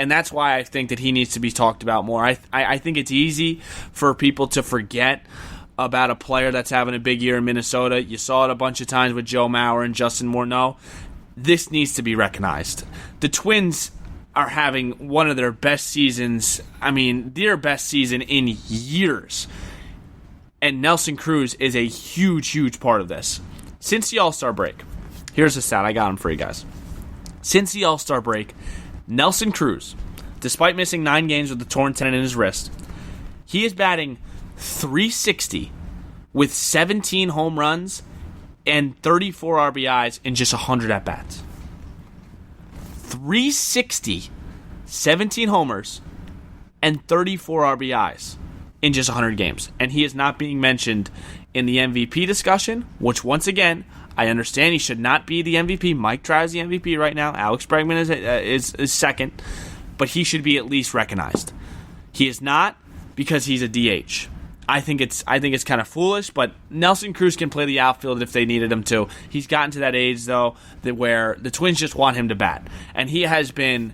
And that's why I think that he needs to be talked about more. I think it's easy for people to forget about a player that's having a big year in Minnesota. You saw it a bunch of times with Joe Mauer and Justin Morneau. This needs to be recognized. The Twins are having one of their best seasons, their best season in years. And Nelson Cruz is a huge, huge part of this. Since the All-Star break, here's a stat. I got him for you guys. Since the All-Star break, Nelson Cruz, despite missing 9 games with the torn tendon in his wrist, he is batting .360 with 17 home runs and 34 RBIs in just 100 at-bats. .360, 17 homers, and 34 RBIs in just 100 games. And he is not being mentioned in the MVP discussion, which, once again, I understand he should not be the MVP. Mike Trout is the MVP right now. Alex Bregman is second. But he should be at least recognized. He is not because he's a DH. I think it's kind of foolish, but Nelson Cruz can play the outfield if they needed him to. He's gotten to that age, though, where the Twins just want him to bat. And he has been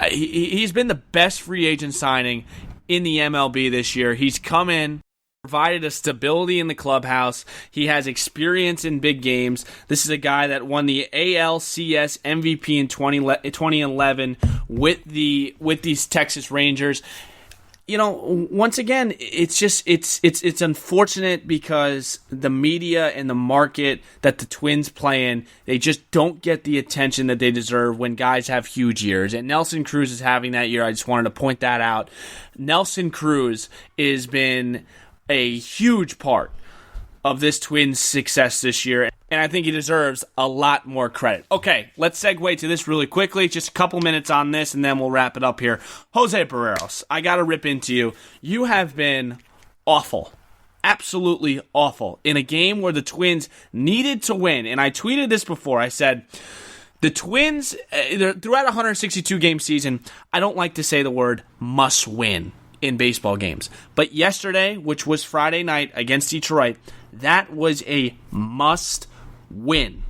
he's been the best free agent signing in the MLB this year. He's come in, provided a stability in the clubhouse. He has experience in big games. This is a guy that won the ALCS MVP in 2011 with these Texas Rangers. Once again, it's unfortunate because the media and the market that the Twins play in, they just don't get the attention that they deserve when guys have huge years. And Nelson Cruz is having that year. I just wanted to point that out. Nelson Cruz has been a huge part of this Twins' success this year, and I think he deserves a lot more credit. Okay, let's segue to this really quickly. Just a couple minutes on this, and then we'll wrap it up here. Jose Barreros, I got to rip into you. You have been awful, absolutely awful, in a game where the Twins needed to win. And I tweeted this before. I said, the Twins, throughout a 162-game season, I don't like to say the word must win in baseball games. But yesterday, which was Friday night against Detroit, that was a must win.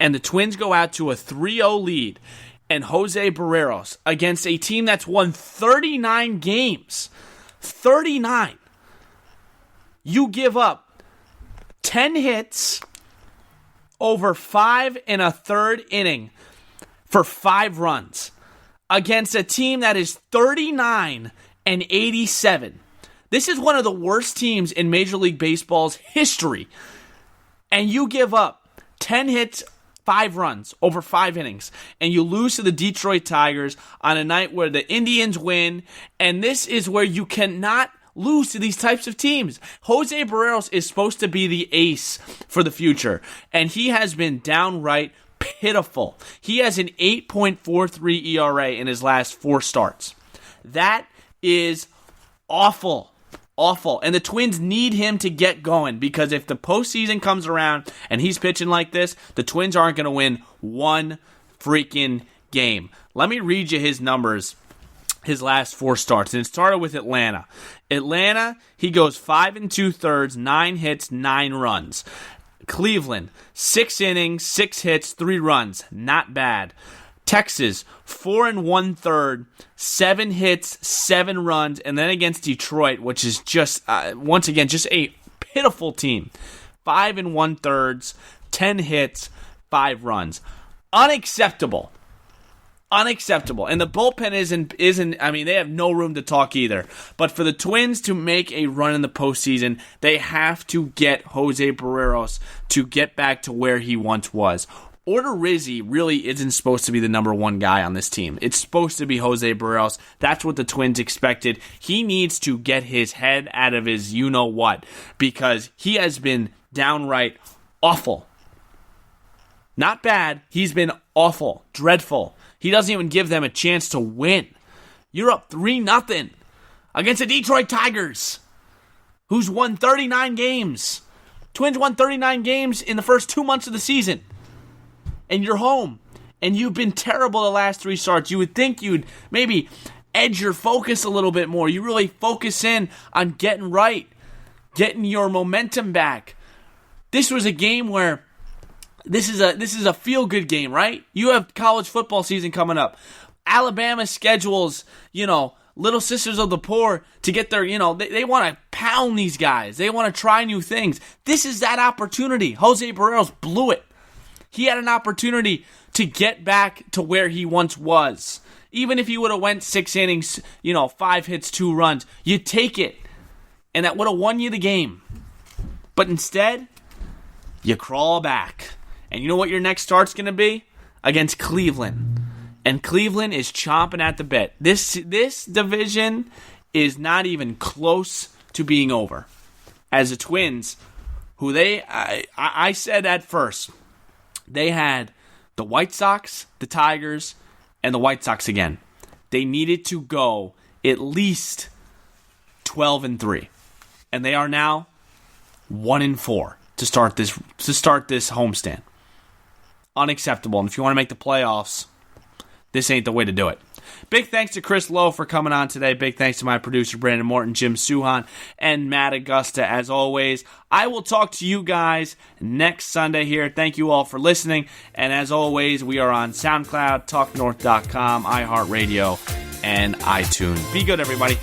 And the Twins go out to a 3-0 lead. And Jose Barreros, against a team that's won 39 games, 39, you give up 10 hits over 5 1/3 inning for 5 runs against a team that is 39-87. This is one of the worst teams in Major League Baseball's history. And you give up 10 hits, 5 runs over 5 innings, and you lose to the Detroit Tigers on a night where the Indians win. And this is where you cannot lose to these types of teams. Jose Barreros is supposed to be the ace for the future, and he has been downright pitiful. He has an 8.43 ERA in his last 4 starts. That is awful. Awful. And the Twins need him to get going, because if the postseason comes around and he's pitching like this, the Twins aren't going to win one freaking game. Let me read you his numbers, his last 4 starts. And it started with Atlanta. Atlanta, he goes 5 2/3, 9 hits, 9 runs. Cleveland, 6 innings, 6 hits, 3 runs. Not bad. Texas, 4 1/3, 7 hits, 7 runs, and then against Detroit, which is just, once again, just a pitiful team. 5 1/3, 10 hits, 5 runs. Unacceptable. Unacceptable. And the bullpen isn't, they have no room to talk either. But for the Twins to make a run in the postseason, they have to get Jose Barreros to get back to where he once was. Odorizzi really isn't supposed to be the number 1 guy on this team. It's supposed to be Jose Barreros. That's what the Twins expected. He needs to get his head out of his you-know-what, because he has been downright awful. Not bad. He's been awful. Dreadful. He doesn't even give them a chance to win. You're up 3-0 against the Detroit Tigers, who's won 39 games. Twins won 39 games in the first 2 months of the season. And you're home, and you've been terrible the last 3 starts. You would think you'd maybe edge your focus a little bit more. You really focus in on getting right, getting your momentum back. This was a game where this is a feel-good game, right? You have college football season coming up. Alabama schedules, Little Sisters of the Poor to get their, they want to pound these guys. They want to try new things. This is that opportunity. Jose Barreros blew it. He had an opportunity to get back to where he once was. Even if he would have went 6 innings, 5 hits, 2 runs, you take it. And that would have won you the game. But instead, you crawl back. And you know what your next start's going to be? Against Cleveland. And Cleveland is chomping at the bit. This division is not even close to being over. As the Twins, who I said at first, they had the White Sox, the Tigers, and the White Sox again. They needed to go at least 12-3. And they are now 1-4 to start this homestand. Unacceptable. And if you want to make the playoffs, this ain't the way to do it. Big thanks to Chris Lowe for coming on today. Big thanks to my producer, Brandon Morton, Jim Suhan, and Matt Augusta, as always. I will talk to you guys next Sunday here. Thank you all for listening. And as always, we are on SoundCloud, TalkNorth.com, iHeartRadio, and iTunes. Be good, everybody.